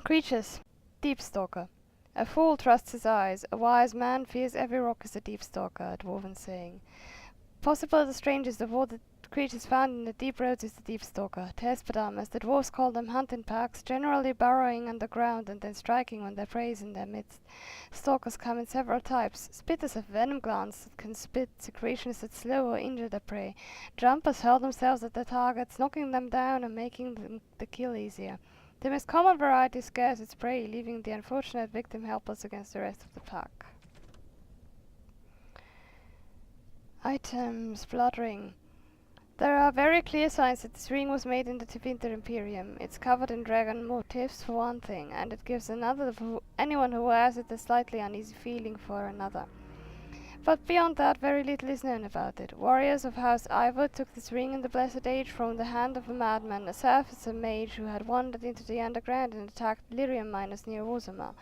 Creatures. Deepstalker. A fool trusts his eyes, a wise man fears every rock is a Deepstalker, a dwarven saying. Possibly the strangest of all the creatures found in the deep roads is the Deepstalker, Tespedam, as the dwarves call them, hunt in packs, generally burrowing underground and then striking when their prey is in their midst. Stalkers come in several types: spitters have venom glands that can spit secretions that slow or injure their prey. Jumpers hurl themselves at their targets, knocking them down and making the kill easier. The most common variety scares its prey, leaving the unfortunate victim helpless against the rest of the pack. Items. Blood ring. There are very clear signs that this ring was made in the Tevinter Imperium. It's covered in dragon motifs for one thing, and it gives anyone who wears it a slightly uneasy feeling for another. But beyond that, very little is known about it. Warriors of House Ivor took this ring in the Blessed Age from the hand of a madman, a surfacer mage who had wandered into the underground and attacked lyrium miners near Orzammar.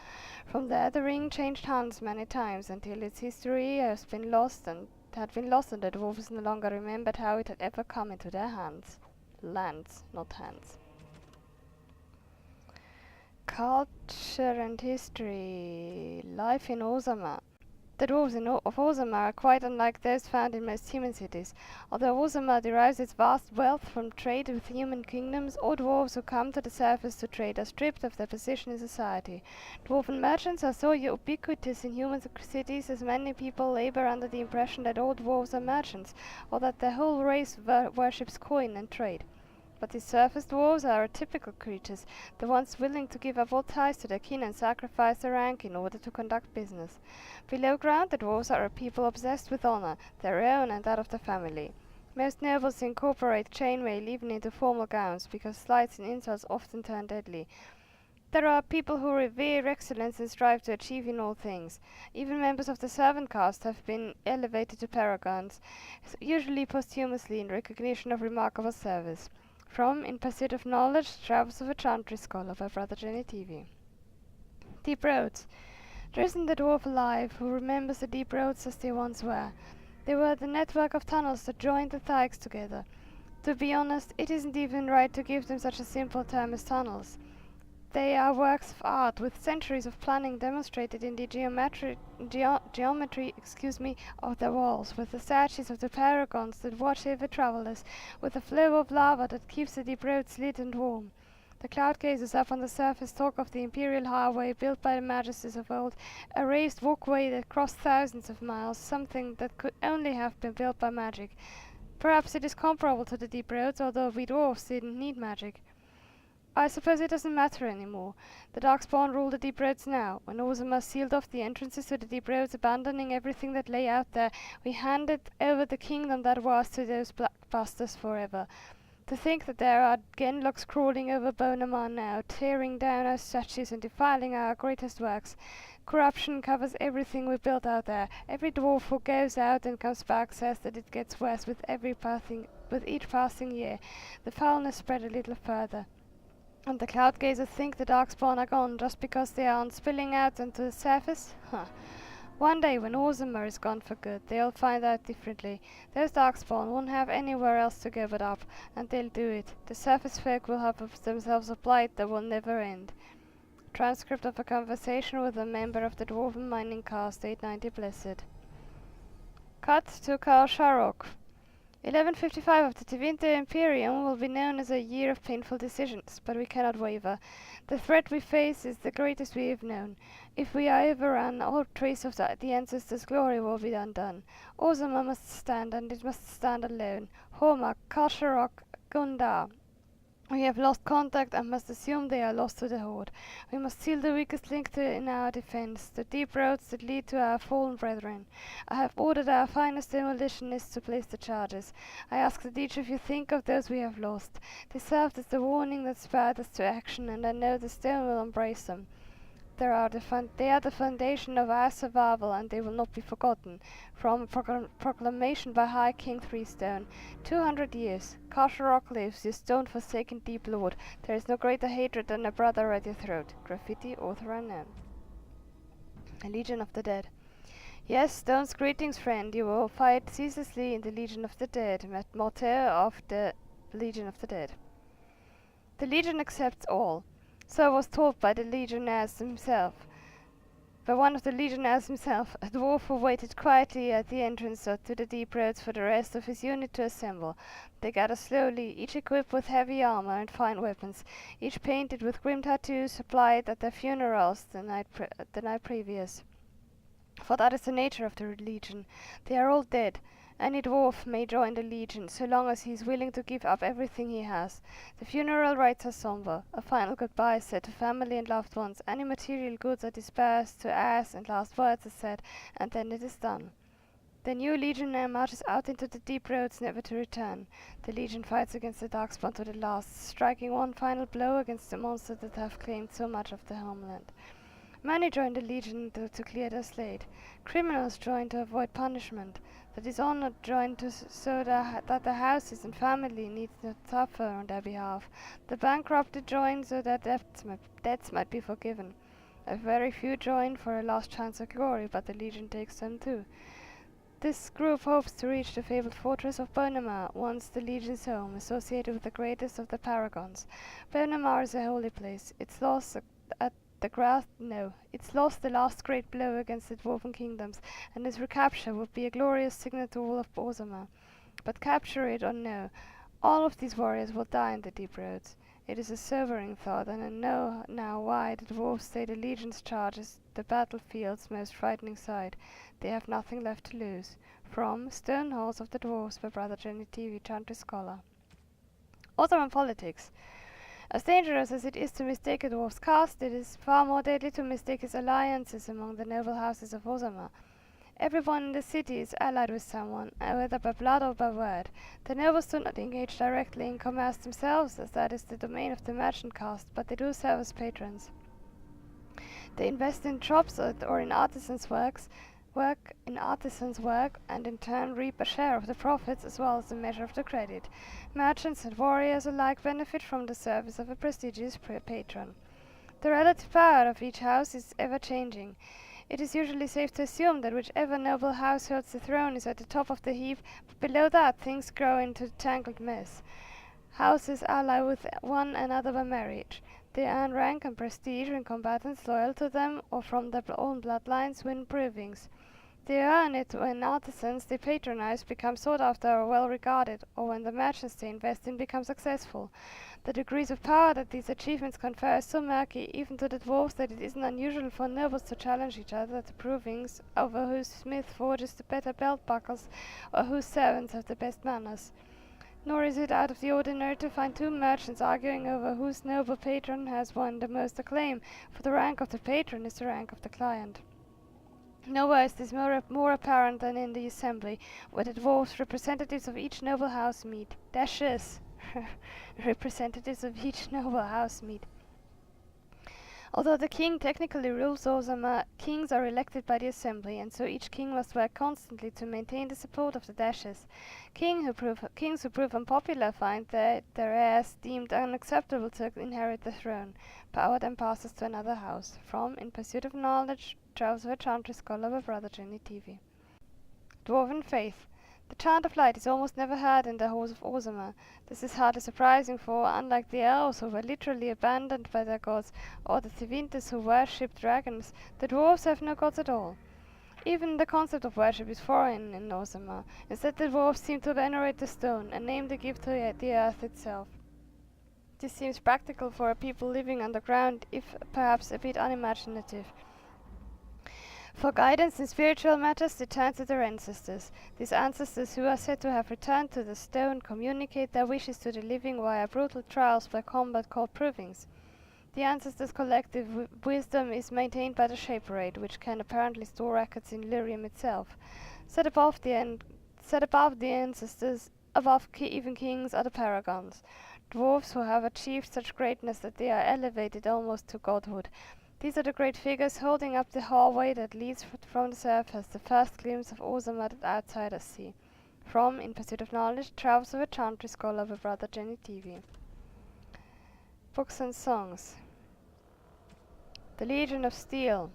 From there the ring changed hands many times until its history had been lost and the dwarves no longer remembered how it had ever come into their hands. Lands, not hands. Culture and history. Life in Orzammar. The dwarves of Orzammar are quite unlike those found in most human cities. Although Orzammar derives its vast wealth from trade with human kingdoms, all dwarves who come to the surface to trade are stripped of their position in society. Dwarven merchants are so ubiquitous in human cities as many people labor under the impression that all dwarves are merchants, or that their whole race worships coin and trade. But these surface dwarves are typical creatures, the ones willing to give up all ties to their kin and sacrifice their rank in order to conduct business. Below ground, the dwarves are a people obsessed with honor, their own and that of their family. Most nobles incorporate chainmail even into formal gowns, because slights and insults often turn deadly. There are people who revere excellence and strive to achieve in all things. Even members of the servant caste have been elevated to paragons, usually posthumously in recognition of remarkable service. From In Pursuit of Knowledge, Travels of a Chantry Scholar by Brother Jenny TV. Deep Roads. There isn't a dwarf alive who remembers the deep roads as they once were. They were the network of tunnels that joined the dikes together. To be honest, it isn't even right to give them such a simple term as tunnels. They are works of art, with centuries of planning demonstrated in the geometry of their walls, with the statues of the paragons that watch over travellers, with the flow of lava that keeps the deep roads lit and warm. The cloud gazers up on the surface talk of the imperial highway built by the majesties of old, a raised walkway that crossed thousands of miles, something that could only have been built by magic. Perhaps it is comparable to the deep roads, although we dwarves didn't need magic. I suppose it doesn't matter anymore. The Darkspawn rule the deep roads now. When Orzammar sealed off the entrances to the deep roads, abandoning everything that lay out there, we handed over the kingdom that was to those black bastards forever. To think that there are genlocks crawling over Bonamar now, tearing down our statues and defiling our greatest works. Corruption covers everything we built out there. Every dwarf who goes out and comes back says that it gets worse with each passing year. The foulness spread a little further. And the cloud gazers think the Darkspawn are gone just because they aren't spilling out onto the surface? Huh. One day, when Orzammar is gone for good, they'll find out differently. Those Darkspawn won't have anywhere else to go but up, and they'll do it. The surface folk will have themselves a plight that will never end. Transcript of a conversation with a member of the Dwarven mining caste, 890 Blessed. Cut to Kal Sharok. 1155 of the Tevinter Imperium will be known as a year of painful decisions, but we cannot waver. The threat we face is the greatest we have known. If we are overrun, all trace of the ancestors' glory will be undone. Orzammar must stand, and it must stand alone. Hormak, Kal Sharok, Gundar. We have lost contact and must assume they are lost to the Horde. We must seal the weakest link in our defense, the deep roads that lead to our fallen brethren. I have ordered our finest demolitionists to place the charges. I ask that each of you think of those we have lost. They served as the warning that spurred us to action, and I know the stone will embrace them. They are the foundation of our survival, and they will not be forgotten. From proclamation by High King Threestone. 200 years. Kal Sharok lives, you stone-forsaken deep lord. There is no greater hatred than a brother at your throat. Graffiti, author unknown. A Legion of the Dead. Yes, Stone's greetings, friend. You will fight ceaselessly in the Legion of the Dead. Motto of the Legion of the Dead. The Legion accepts all. So was told by the legionnaires himself. By one of the legionnaires himself, a dwarf who waited quietly at the entrance to the deep roads for the rest of his unit to assemble. They gathered slowly, each equipped with heavy armor and fine weapons, each painted with grim tattoos supplied at their funerals the night previous. For that is the nature of the Legion. They are all dead. Any dwarf may join the Legion, so long as he is willing to give up everything he has. The funeral rites are somber. A final goodbye is said to family and loved ones. Any material goods are dispersed to heirs, and last words are said, and then it is done. The new legionnaire marches out into the deep roads, never to return. The Legion fights against the Darkspawn to the last, striking one final blow against the monsters that have claimed so much of the homeland. Many join the Legion to clear their slate. Criminals join to avoid punishment. The dishonored join so that the houses and family need not suffer on their behalf. The bankrupted join so that debts might be forgiven. A very few join for a last chance of glory, but the Legion takes them too. This group hopes to reach the fabled fortress of Bonamar, once the Legion's home, associated with the greatest of the paragons. Bonamar is a holy place. It's lost the last great blow against the Dwarven kingdoms, and its recapture would be a glorious signal to all of Orzammar. But capture it or no, all of these warriors will die in the deep roads. It is a sobering thought, and I know now why the dwarves say the Legion's charge is the battlefield's most frightening sight. They have nothing left to lose. From Stone Halls of the Dwarves by Brother Jenny TV, Chantry Scholar. Orzammar Politics. As dangerous as it is to mistake a dwarf's caste, it is far more deadly to mistake his alliances among the noble houses of Orzammar. Everyone in the city is allied with someone, whether by blood or by word. The nobles do not engage directly in commerce themselves, as that is the domain of the merchant caste, but they do serve as patrons. They invest in shops or in artisans' work, and in turn reap a share of the profits as well as a measure of the credit. Merchants and warriors alike benefit from the service of a prestigious patron. The relative power of each house is ever changing. It is usually safe to assume that whichever noble house holds the throne is at the top of the heap, but below that things grow into a tangled mess. Houses ally with one another by marriage. They earn rank and prestige when combatants loyal to them or from their own bloodlines win provings. They earn it when artisans they patronize become sought after or well regarded, or when the merchants they invest in become successful. The degrees of power that these achievements confer are so murky, even to the dwarves, that it isn't unusual for nobles to challenge each other to provings over whose smith forges the better belt buckles, or whose servants have the best manners. Nor is it out of the ordinary to find two merchants arguing over whose noble patron has won the most acclaim, for the rank of the patron is the rank of the client. Nowhere is this more apparent than in the assembly, where the dwarfs, representatives of each noble house, meet. Dashes! Representatives of each noble house meet. Although the king technically rules Orzammar, kings are elected by the assembly, and so each king must work constantly to maintain the support of the Dashes. Kings who prove unpopular find their heirs deemed unacceptable to inherit the throne. Power then passes to another house. From In Pursuit of Knowledge, Trials of a Chantry Scholar by Brother Jenny TV. Dwarven Faith. The chant of light is almost never heard in the halls of Orzammar. This is hardly surprising, for unlike the elves who were literally abandoned by their gods, or the Tevintes who worshipped dragons, the dwarves have no gods at all. Even the concept of worship is foreign in Orzammar. Instead, the dwarves seem to venerate the stone and name the gift to the earth itself. This seems practical for a people living underground, if perhaps a bit unimaginative. For guidance in spiritual matters, they turn to their ancestors. These ancestors, who are said to have returned to the stone, communicate their wishes to the living via brutal trials by combat called provings. The ancestors' collective wisdom is maintained by the Shaperate, which can apparently store records in Lyrium itself. Set above the ancestors, above even kings, are the paragons, dwarves who have achieved such greatness that they are elevated almost to godhood. These are the great figures holding up the hallway that leads from the surface, the first glimpse of Orzammar that outsiders see. From In Pursuit of Knowledge, Travels of a Chantry Scholar by Brother Jenny TV. Books and Songs. The Legion of Steel.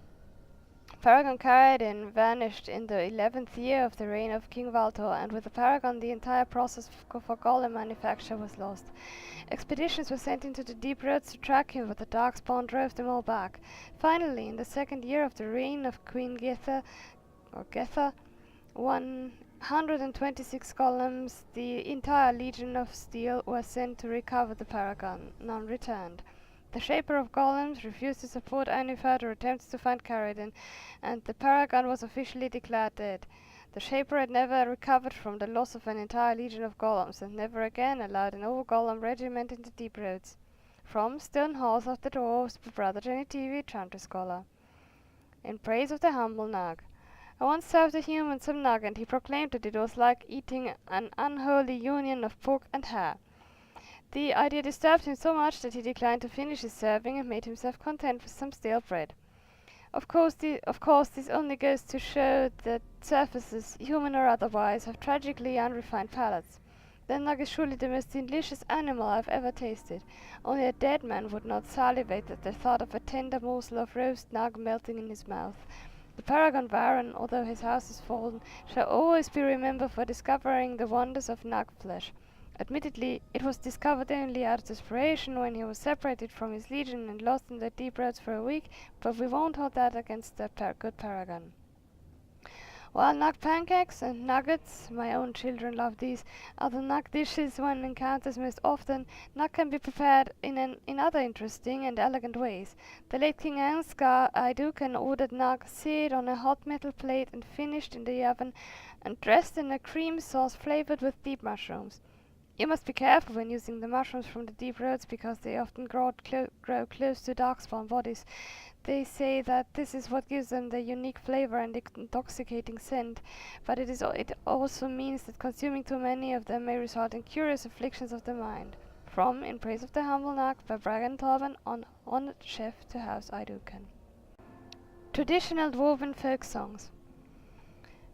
Paragon Caradin vanished in the 11th year of the reign of King Valtor, and with the Paragon the entire process for golem manufacture was lost. Expeditions were sent into the deep roads to track him, but the Darkspawn drove them all back. Finally, in the 2nd year of the reign of Queen Getha, 126 golems, the entire Legion of Steel, were sent to recover the Paragon. None returned. The Shaper of Golems refused to support any further attempts to find Caradin, and the Paragon was officially declared dead. The Shaper had never recovered from the loss of an entire legion of golems, and never again allowed an over-golem regiment into deep roads. From Stone Halls of the Dwarves by Brother Jenny TV, Chantry Scholar. In praise of the Humble Nug. I once served a human some nug, and he proclaimed that it was like eating an unholy union of pork and hare. The idea disturbed him so much that he declined to finish his serving and made himself content with some stale bread. Of course, this only goes to show that surfaces, human or otherwise, have tragically unrefined palates. The nug is surely the most delicious animal I've ever tasted. Only a dead man would not salivate at the thought of a tender morsel of roast nug melting in his mouth. The Paragon Baron, although his house is fallen, shall always be remembered for discovering the wonders of nug flesh. Admittedly, it was discovered only out of desperation when he was separated from his legion and lost in the deep roads for a week, but we won't hold that against the good Paragon. While nug pancakes and nuggets, my own children love these, are the nug dishes one encounters most often, nug can be prepared in other interesting and elegant ways. The late King Ansgar Aidukan ordered nug seared on a hot metal plate and finished in the oven and dressed in a cream sauce flavored with deep mushrooms. You must be careful when using the mushrooms from the deep roads, because they often grow close to darkspawn bodies. They say that this is what gives them their unique flavor and intoxicating scent, but it also means that consuming too many of them may result in curious afflictions of the mind. From In Praise of the Humble Nug by Bragan Torben, on Honored Chef to House Aidukan. Traditional Dwarven folk songs.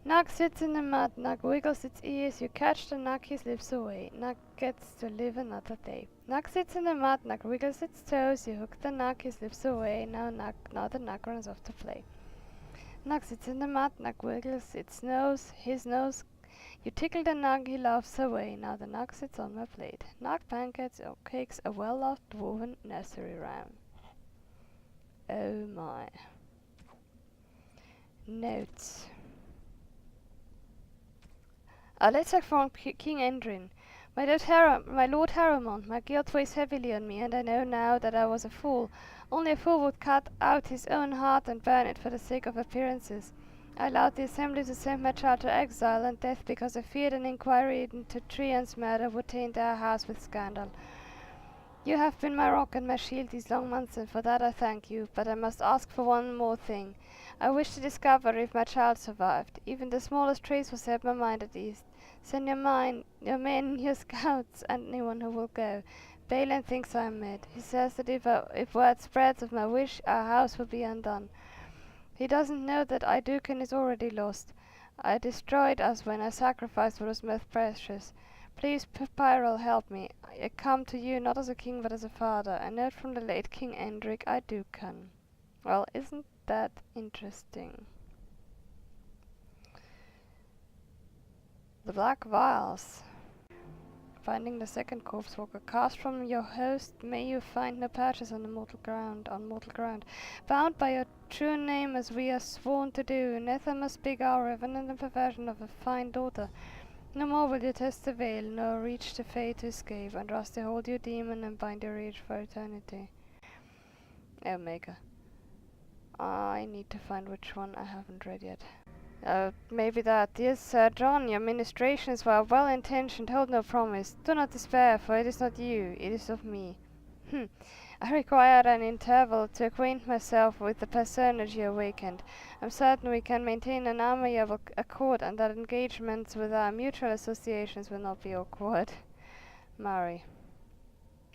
Nug sits in the mud, Nug wiggles its ears, you catch the Nug, he slips away. Nug gets to live another day. Nug sits in the mud, Nug wiggles its toes, you hook the Nug, he slips away. Now the Nug runs off to play. Nug sits in the mud, Nug wiggles its nose, his nose. You tickle the Nug, he laughs away. Now the Nug sits on my plate. Nug pancakes or cakes, a well-loved dwarven nursery rhyme. Oh my. Notes. A letter from King Endrin. My Lord Harrowmont, my guilt weighs heavily on me, and I know now that I was a fool. Only a fool would cut out his own heart and burn it for the sake of appearances. I allowed the assembly to send my child to exile and death because I feared an inquiry into Trian's murder would taint our house with scandal. You have been my rock and my shield these long months, and for that I thank you, but I must ask for one more thing. I wish to discover if my child survived. Even the smallest trace will set my mind at ease. Send your men, your scouts, and anyone who will go. Balin thinks I am mad. He says that if word spreads of my wish, our house will be undone. He doesn't know that Aidukan is already lost. I destroyed us when I sacrificed what was most precious. Please, Pyrrell, help me. I come to you not as a king but as a father. A note from the late King Endrin, Aidukan. Well, isn't that interesting? The Black Vials. Finding the second corpse walker. Cast from your host, may you find no purchase on mortal ground. Bound by your true name as we are sworn to do, Nether must be our revenant and perversion of a fine daughter. No more will you test the veil, nor reach the fate to escape, and Rusty hold your demon and bind your rage for eternity. Omega. I need to find which one I haven't read yet. Maybe that. Dear Sir John, your ministrations were well-intentioned, hold no promise. Do not despair, for it is not you, it is of me. I required an interval to acquaint myself with the personage you awakened. I'm certain we can maintain an amiable accord, and that engagements with our mutual associations will not be awkward. Mari.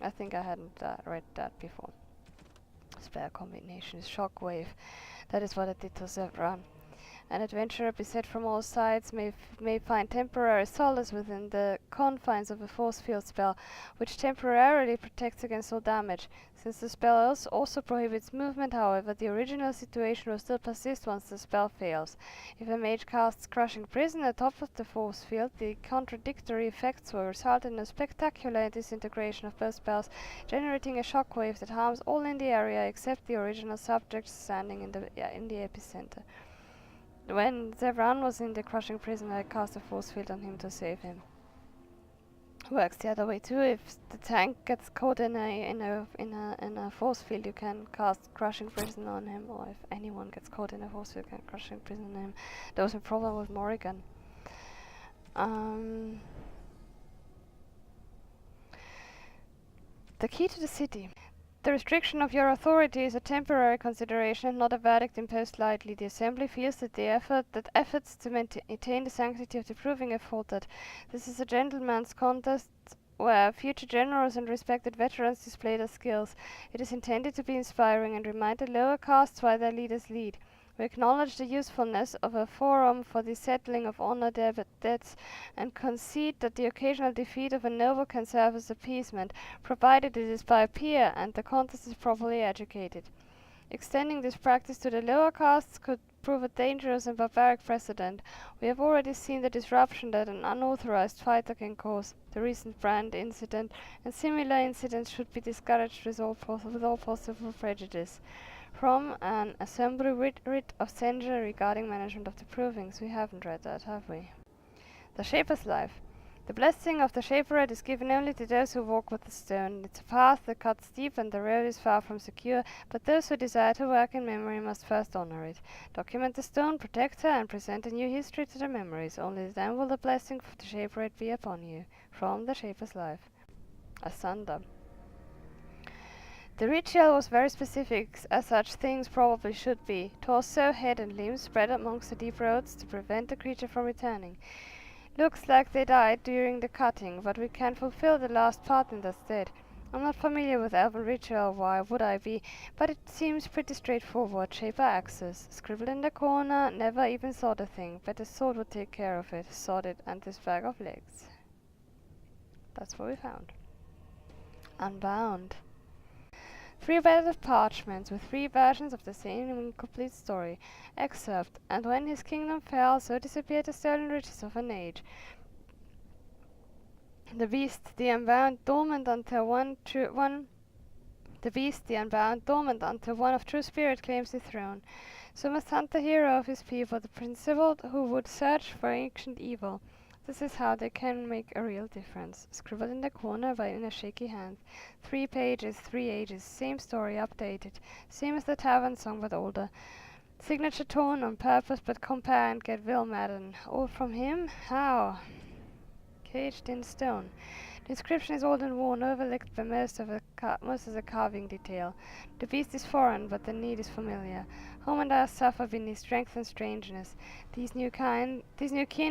I think I hadn't read that before. Spare combination is shockwave. That is what I did to Zevran. An adventurer beset from all sides may find temporary solace within the confines of a force field spell, which temporarily protects against all damage. Since the spell also prohibits movement, however, the original situation will still persist once the spell fails. If a mage casts Crushing Prison atop of the force field, the contradictory effects will result in a spectacular disintegration of both spells, generating a shockwave that harms all in the area except the original subject standing in the epicenter. When Zevran was in the Crushing Prison, I cast a force field on him to save him. Works the other way too. If the tank gets caught in a force field, you can cast Crushing Prison on him, or if anyone gets caught in a force field, you can Crushing Prison on him. There was a problem with Morrigan. The key to the city. The restriction of your authority is a temporary consideration and not a verdict imposed lightly. The Assembly feels that efforts to maintain the sanctity of the proving have faltered. This is a gentleman's contest where future generals and respected veterans display their skills. It is intended to be inspiring and remind the lower castes why their leaders lead. We acknowledge the usefulness of a forum for the settling of honor debts and concede that the occasional defeat of a noble can serve as appeasement, provided it is by a peer and the contest is properly educated. Extending this practice to the lower castes could prove a dangerous and barbaric precedent. We have already seen the disruption that an unauthorized fighter can cause. The recent Brand incident and similar incidents should be discouraged with all possible prejudice. From an Assembly writ of censure regarding management of the provings. We haven't read that, have we? The Shaper's Life. The blessing of the Shaperate is given only to those who walk with the stone. It's a path that cuts deep and the road is far from secure, but those who desire to work in memory must first honor it. Document the stone, protect her, and present a new history to the memories. Only then will the blessing of the Shaperate be upon you. From the Shaper's Life. Asunder. The ritual was very specific, as such things probably should be. Torso, head and limbs spread amongst the deep roads to prevent the creature from returning. Looks like they died during the cutting, but we can fulfill the last part in their stead. I'm not familiar with elven ritual, why would I be, but it seems pretty straightforward. Shaper axes. Scribbled in the corner, never even saw the thing, but the sword would take care of it. Sawed it, and this bag of legs. That's what we found. Unbound. 3 beds of parchments with 3 versions of the same incomplete story. Excerpt. And when his kingdom fell, so disappeared the stolen riches of an age. The beast, the unbound, dormant until one of true spirit claims the throne. So must hunt the hero of his people, the principal who would search for ancient evil. This is how they can make a real difference. Scribbled in the corner in a shaky hand. 3 pages, 3 ages. Same story, updated. Same as the tavern song, but older. Signature torn on purpose, but compare and get Will Madden. All from him? How? Caged in stone. The inscription is old and worn, overlooked by most of the carving detail. The beast is foreign, but the need is familiar. Home and I suffer beneath strength and strangeness. These new kin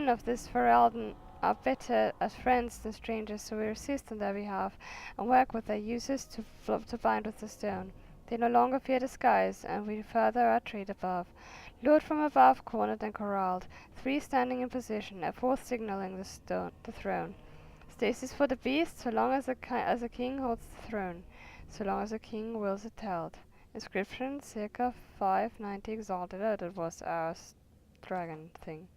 of this Ferelden are better as friends than strangers, so we resist on their behalf and work with their users to bind with the stone. They no longer fear the skies, and we further our trade above. Lured from above, cornered and corralled. 3 standing in position, a 4th signaling the throne. Stasis for the beast, so long as a king holds the throne, so long as a king wills it held. Inscription, circa 590 exalted. Oh, that was our dragon thing.